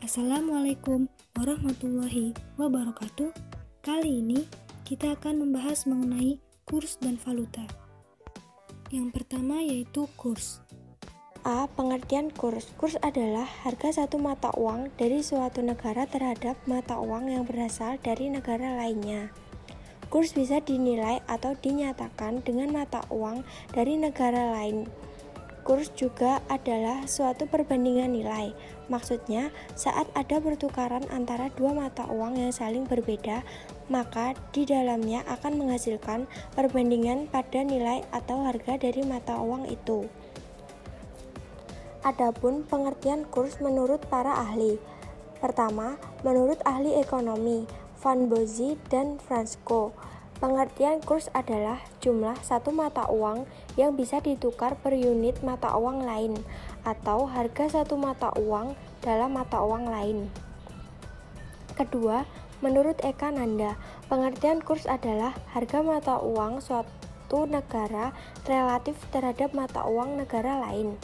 Assalamualaikum warahmatullahi wabarakatuh. Kali ini kita akan membahas mengenai kurs dan valuta. Yang pertama yaitu kurs. A. Pengertian kurs. Kurs adalah harga satu mata uang dari suatu negara terhadap mata uang yang berasal dari negara lainnya. Kurs bisa dinilai atau dinyatakan dengan mata uang dari negara lain. Kurs juga adalah suatu perbandingan nilai. Maksudnya, saat ada pertukaran antara dua mata uang yang saling berbeda, maka di dalamnya akan menghasilkan perbandingan pada nilai atau harga dari mata uang itu. Adapun pengertian kurs menurut para ahli. Pertama, menurut ahli ekonomi, Van Bozzi dan Fransko, pengertian kurs adalah jumlah satu mata uang yang bisa ditukar per unit mata uang lain atau harga satu mata uang dalam mata uang lain. Kedua, menurut Eka Nanda, pengertian kurs adalah harga mata uang suatu negara relatif terhadap mata uang negara lain.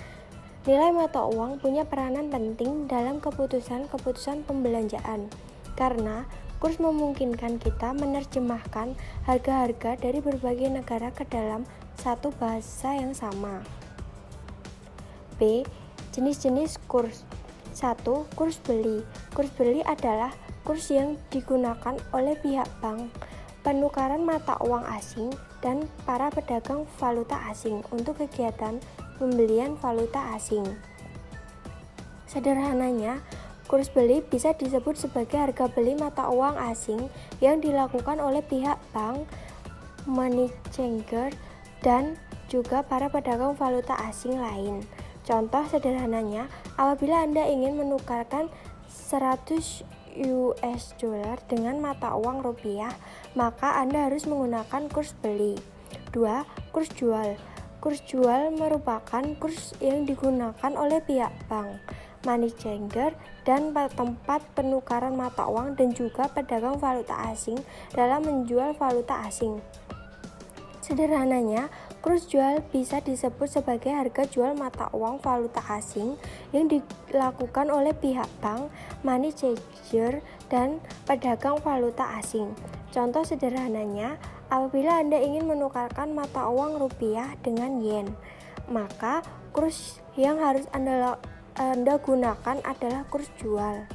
Nilai mata uang punya peranan penting dalam keputusan-keputusan pembelanjaan karena kurs memungkinkan kita menerjemahkan harga-harga dari berbagai negara ke dalam satu bahasa yang sama. B. Jenis-jenis kurs. 1. Kurs beli. Kurs beli adalah kurs yang digunakan oleh pihak bank, penukaran mata uang asing, dan para pedagang valuta asing untuk kegiatan pembelian valuta asing. Sederhananya, kurs beli bisa disebut sebagai harga beli mata uang asing yang dilakukan oleh pihak bank, money changer, dan juga para pedagang valuta asing lain. Contoh sederhananya, apabila Anda ingin menukarkan 100 US dollar dengan mata uang rupiah, maka Anda harus menggunakan kurs beli. 2. Kurs jual. Kurs jual merupakan kurs yang digunakan oleh pihak bank, money changer, dan tempat penukaran mata uang dan juga pedagang valuta asing dalam menjual valuta asing. Sederhananya, kurs jual bisa disebut sebagai harga jual mata uang valuta asing yang dilakukan oleh pihak bank, money changer, dan pedagang valuta asing. Contoh sederhananya, apabila Anda ingin menukarkan mata uang rupiah dengan yen, maka kurs yang harus Anda gunakan adalah kurs jual.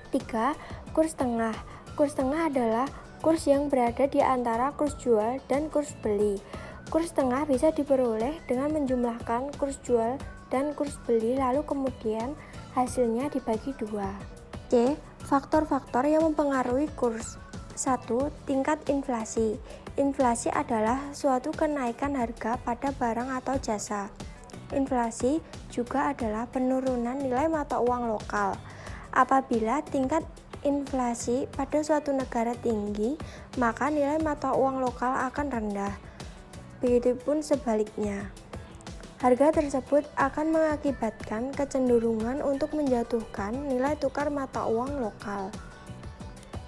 3. Kurs tengah. Kurs tengah adalah kurs yang berada di antara kurs jual dan kurs beli. Kurs tengah bisa diperoleh dengan menjumlahkan kurs jual dan kurs beli lalu kemudian hasilnya dibagi dua. C. Faktor-faktor yang mempengaruhi kurs. 1. Tingkat inflasi. Inflasi adalah suatu kenaikan harga pada barang atau jasa. Inflasi juga adalah penurunan nilai mata uang lokal. Apabila tingkat inflasi pada suatu negara tinggi, maka nilai mata uang lokal akan rendah. Begitupun sebaliknya. Harga tersebut akan mengakibatkan kecenderungan untuk menjatuhkan nilai tukar mata uang lokal.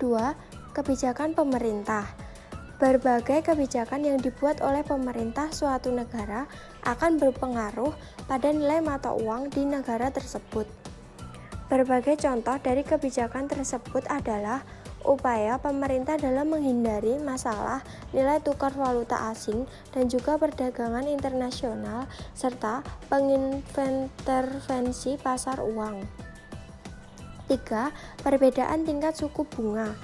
2. Kebijakan pemerintah. Berbagai kebijakan yang dibuat oleh pemerintah suatu negara akan berpengaruh pada nilai mata uang di negara tersebut. Berbagai contoh dari kebijakan tersebut adalah upaya pemerintah dalam menghindari masalah nilai tukar valuta asing dan juga perdagangan internasional serta pengintervensi pasar uang. 3. Perbedaan tingkat suku bunga.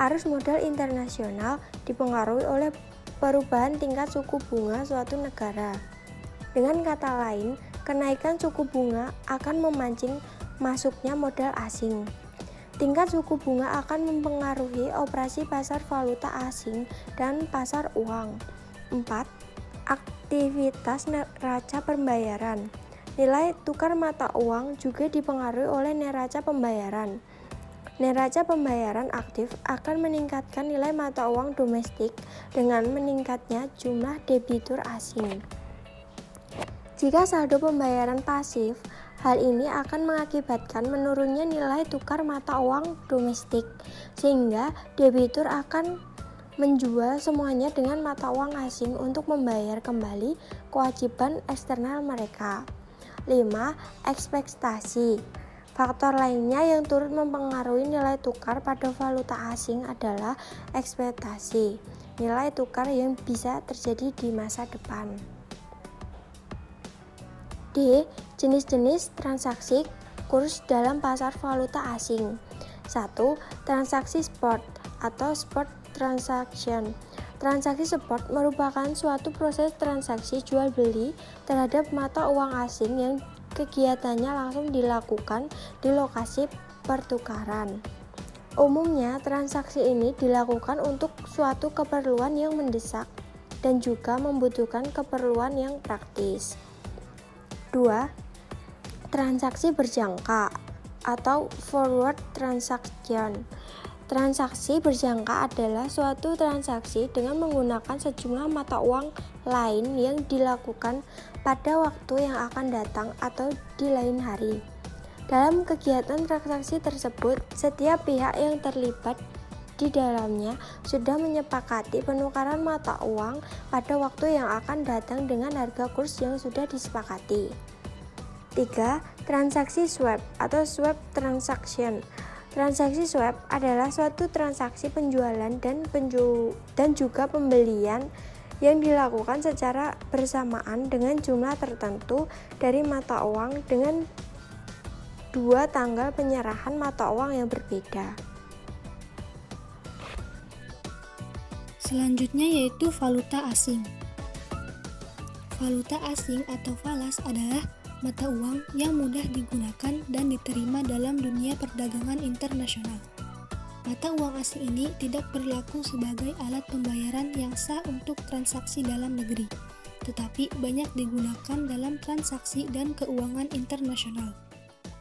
Arus modal internasional dipengaruhi oleh perubahan tingkat suku bunga suatu negara. Dengan kata lain, kenaikan suku bunga akan memancing masuknya modal asing. Tingkat suku bunga akan mempengaruhi operasi pasar valuta asing dan pasar uang. 4. Aktivitas neraca pembayaran. Nilai tukar mata uang juga dipengaruhi oleh neraca pembayaran. Neraca pembayaran aktif akan meningkatkan nilai mata uang domestik dengan meningkatnya jumlah debitur asing. Jika saldo pembayaran pasif, hal ini akan mengakibatkan menurunnya nilai tukar mata uang domestik, sehingga debitur akan menjual semuanya dengan mata uang asing untuk membayar kembali kewajiban eksternal mereka. 5. Ekspektasi. Faktor lainnya yang turut mempengaruhi nilai tukar pada valuta asing adalah ekspektasi nilai tukar yang bisa terjadi di masa depan. D. Jenis-jenis transaksi kurs dalam pasar valuta asing. 1. Transaksi spot atau spot transaction. Transaksi spot merupakan suatu proses transaksi jual beli terhadap mata uang asing yang kegiatannya langsung dilakukan di lokasi pertukaran. Umumnya, transaksi ini dilakukan untuk suatu keperluan yang mendesak dan juga membutuhkan keperluan yang praktis. 2. Transaksi berjangka atau forward transaction. Transaksi berjangka adalah suatu transaksi dengan menggunakan sejumlah mata uang lain yang dilakukan pada waktu yang akan datang atau di lain hari. Dalam kegiatan transaksi tersebut, setiap pihak yang terlibat di dalamnya sudah menyepakati penukaran mata uang pada waktu yang akan datang dengan harga kurs yang sudah disepakati. 3. Transaksi swap atau swap transaction. Transaksi swap adalah suatu transaksi penjualan dan juga pembelian yang dilakukan secara bersamaan dengan jumlah tertentu dari mata uang dengan dua tanggal penyerahan mata uang yang berbeda. Selanjutnya yaitu valuta asing. Valuta asing atau falas adalah mata uang yang mudah digunakan dan diterima dalam dunia perdagangan internasional. Mata uang asing ini tidak berlaku sebagai alat pembayaran yang sah untuk transaksi dalam negeri, tetapi banyak digunakan dalam transaksi dan keuangan internasional.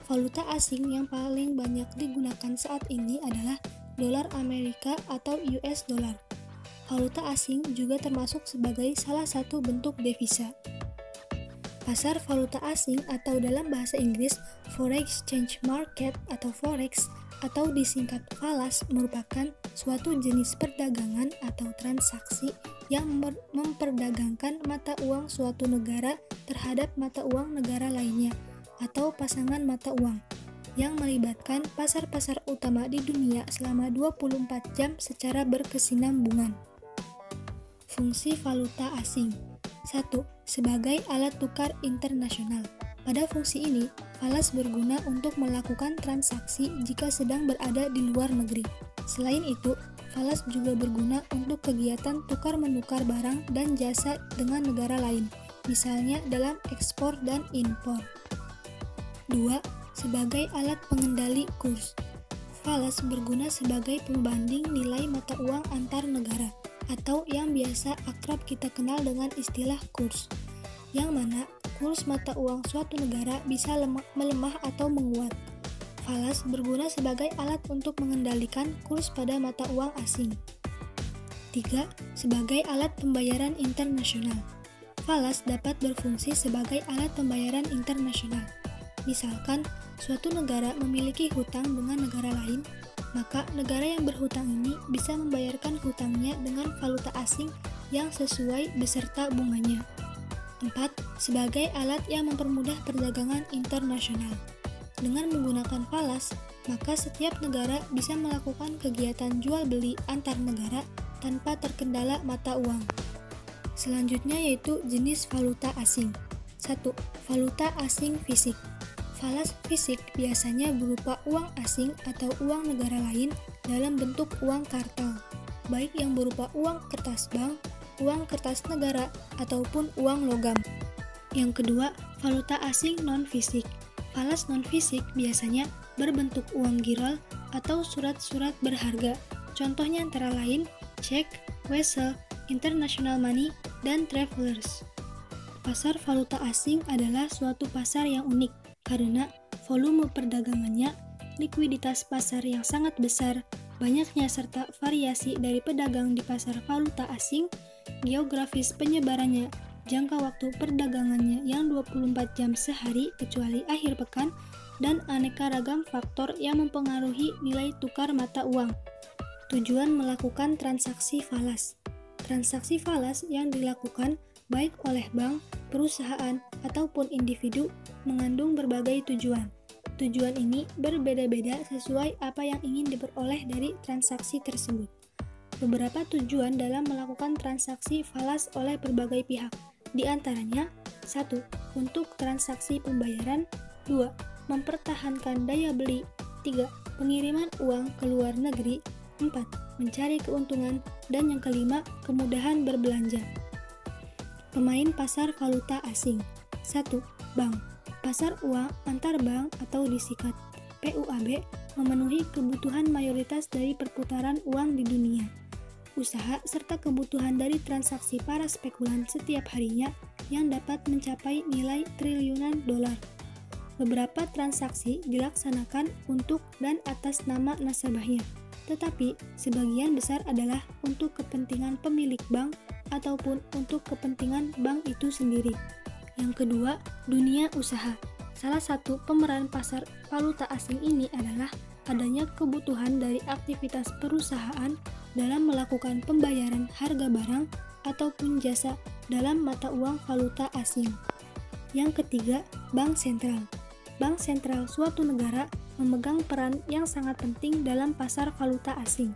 Valuta asing yang paling banyak digunakan saat ini adalah dolar Amerika atau US dollar. Valuta asing juga termasuk sebagai salah satu bentuk devisa. Pasar valuta asing atau dalam bahasa Inggris Foreign Exchange Market atau Forex atau disingkat falas merupakan suatu jenis perdagangan atau transaksi yang memperdagangkan mata uang suatu negara terhadap mata uang negara lainnya atau pasangan mata uang yang melibatkan pasar-pasar utama di dunia selama 24 jam secara berkesinambungan. Fungsi valuta asing. 1. Sebagai alat tukar internasional. Pada fungsi ini, falas berguna untuk melakukan transaksi jika sedang berada di luar negeri. Selain itu, falas juga berguna untuk kegiatan tukar-menukar barang dan jasa dengan negara lain, misalnya dalam ekspor dan impor. 2. Sebagai alat pengendali kurs. Falas berguna sebagai pembanding nilai mata uang antar negara, atau yang biasa akrab kita kenal dengan istilah kurs, yang mana kurs mata uang suatu negara bisa melemah atau menguat. Falas berguna sebagai alat untuk mengendalikan kurs pada mata uang asing. 3. Sebagai alat pembayaran internasional. Falas dapat berfungsi sebagai alat pembayaran internasional. Misalkan, suatu negara memiliki hutang dengan negara lain, maka negara yang berhutang ini bisa membayarkan hutangnya dengan valuta asing yang sesuai beserta bunganya. 4. Sebagai alat yang mempermudah perdagangan internasional. Dengan menggunakan falas, maka setiap negara bisa melakukan kegiatan jual beli antar negara tanpa terkendala mata uang. Selanjutnya yaitu jenis valuta asing. 1. Valuta asing fisik. Falas fisik biasanya berupa uang asing atau uang negara lain dalam bentuk uang kartal, baik yang berupa uang kertas bank, uang kertas negara, ataupun uang logam. Yang kedua, valuta asing non-fisik. Falas non-fisik biasanya berbentuk uang girol atau surat-surat berharga. Contohnya antara lain cek, wesel, international money, dan travelers. Pasar valuta asing adalah suatu pasar yang unik karena volume perdagangannya, likuiditas pasar yang sangat besar, banyaknya serta variasi dari pedagang di pasar valuta asing, geografis penyebarannya, jangka waktu perdagangannya yang 24 jam sehari kecuali akhir pekan, dan aneka ragam faktor yang mempengaruhi nilai tukar mata uang. Tujuan melakukan transaksi falas. Transaksi falas yang dilakukan baik oleh bank, perusahaan, ataupun individu mengandung berbagai tujuan. Tujuan ini berbeda-beda sesuai apa yang ingin diperoleh dari transaksi tersebut. Beberapa tujuan dalam melakukan transaksi falas oleh berbagai pihak, di antaranya 1. Untuk transaksi pembayaran, 2. Mempertahankan daya beli, 3. Pengiriman uang ke luar negeri, 4. Mencari keuntungan, dan yang kelima, kemudahan berbelanja. Pemain pasar valuta asing. 1. Bank. Pasar uang antar bank atau disingkat PUAB memenuhi kebutuhan mayoritas dari perputaran uang di dunia. Usaha serta kebutuhan dari transaksi para spekulan setiap harinya yang dapat mencapai nilai triliunan dolar. Beberapa transaksi dilaksanakan untuk dan atas nama nasabahnya, tetapi sebagian besar adalah untuk kepentingan pemilik bank ataupun untuk kepentingan bank itu sendiri. Yang kedua, dunia usaha. Salah satu pemeran pasar valuta asing ini adalah adanya kebutuhan dari aktivitas perusahaan dalam melakukan pembayaran harga barang ataupun jasa dalam mata uang valuta asing. Yang ketiga, bank sentral. Bank sentral suatu negara memegang peran yang sangat penting dalam pasar valuta asing.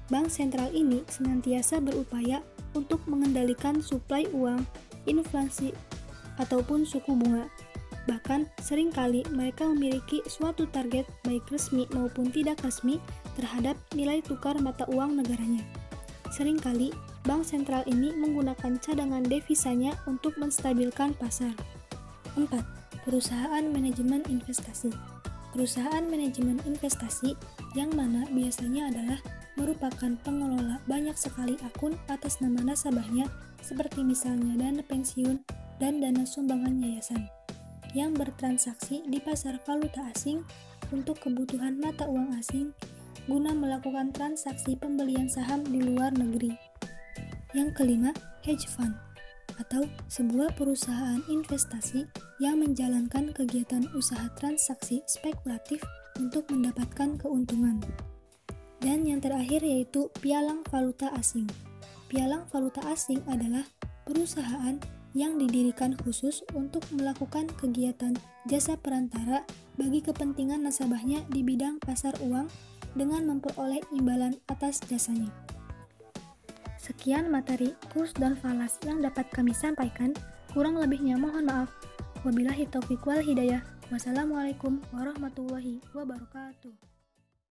Bank sentral ini senantiasa berupaya untuk mengendalikan suplai uang, inflasi, ataupun suku bunga. Bahkan, seringkali mereka memiliki suatu target baik resmi maupun tidak resmi terhadap nilai tukar mata uang negaranya. Seringkali, bank sentral ini menggunakan cadangan devisanya untuk menstabilkan pasar. 4. Perusahaan manajemen investasi. Perusahaan manajemen investasi yang mana biasanya adalah merupakan pengelola banyak sekali akun atas nama nasabahnya seperti misalnya dana pensiun dan dana sumbangan yayasan yang bertransaksi di pasar valuta asing untuk kebutuhan mata uang asing guna melakukan transaksi pembelian saham di luar negeri. Yang kelima, hedge fund atau sebuah perusahaan investasi yang menjalankan kegiatan usaha transaksi spekulatif untuk mendapatkan keuntungan. Dan yang terakhir yaitu pialang valuta asing. Pialang valuta asing adalah perusahaan yang didirikan khusus untuk melakukan kegiatan jasa perantara bagi kepentingan nasabahnya di bidang pasar uang dengan memperoleh imbalan atas jasanya. Sekian materi kurs dan falas yang dapat kami sampaikan, kurang lebihnya mohon maaf. Wabillahi taufiq wal hidayah. Wassalamualaikum warahmatullahi wabarakatuh.